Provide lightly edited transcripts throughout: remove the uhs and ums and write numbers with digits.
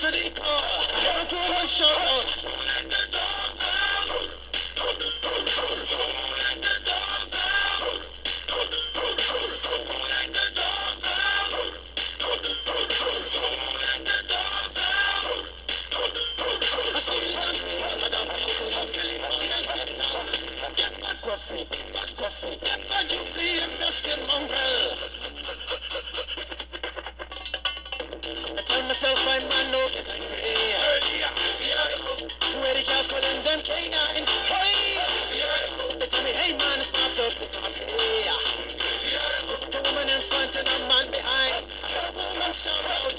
to the car. I go and shout out. I tell myself I'm man, no get angry. Two Eddie cows calling them canine. Hey! They tell me, hey man, it's not up the party. The woman in front and a man behind. I heard a woman shout out.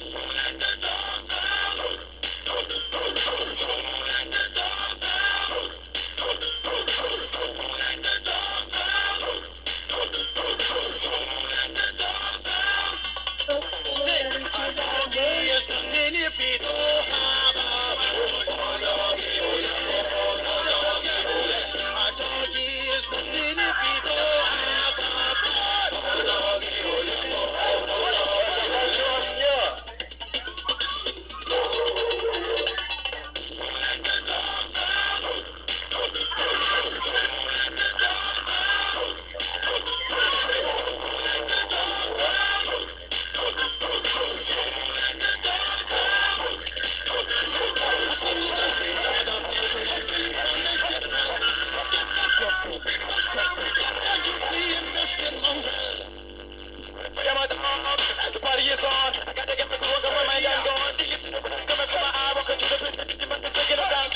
The party is on. I gotta get my groove on, got my mind, I'm gone. The lips coming from my eye, walking to the business, the man is taking it down.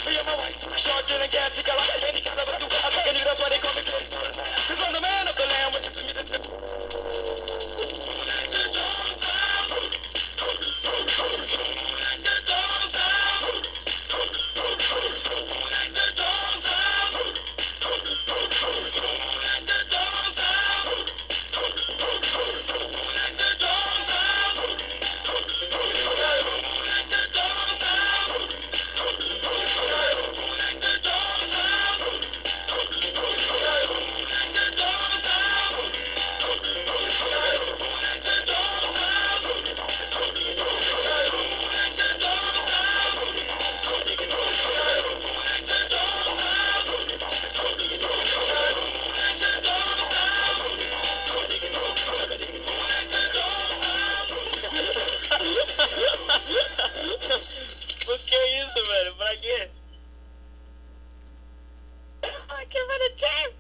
Me and my wife, short, drilling gas, you got any kind of a do. I think I knew that's why they call me Prince. Cause I'm the man of the land when you see me the tip. Por que isso, velho? Pra quê? Que bonitinho!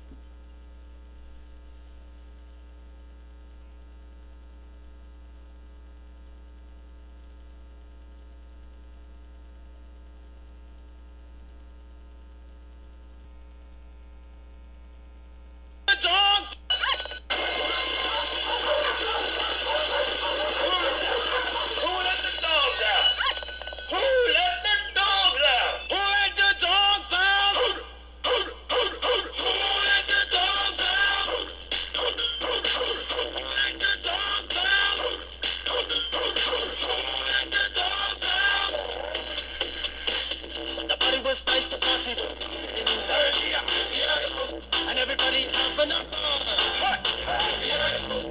And everybody's having a fun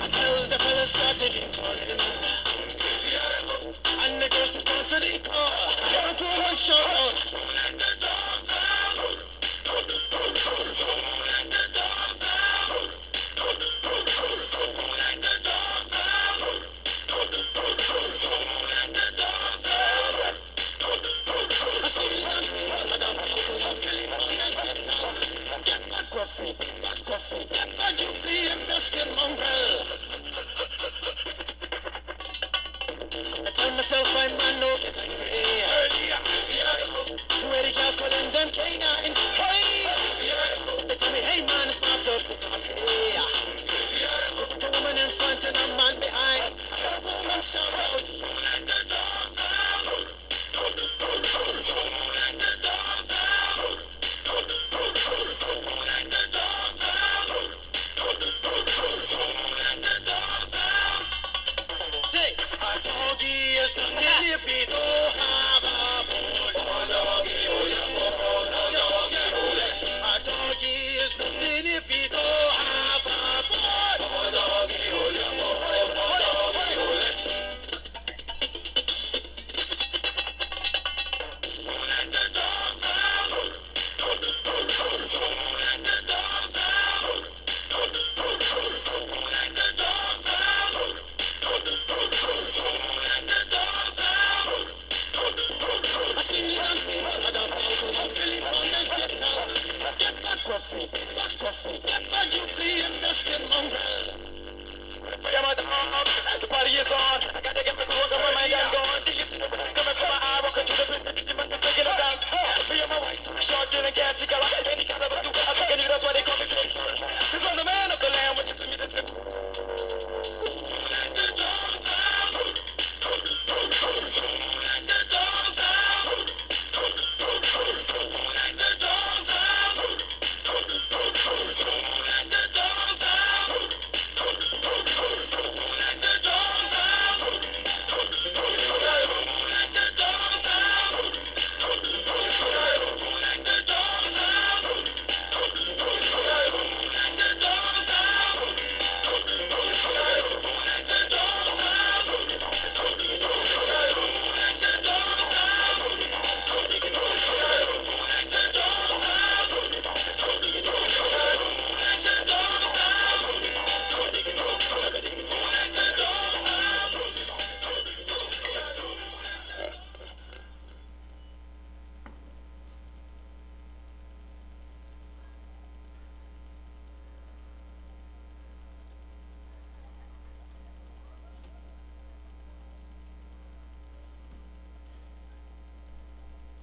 until the fellas started calling. And the girls just go to the car. I go and shout out. And you be investing mongrel. I tell myself I'm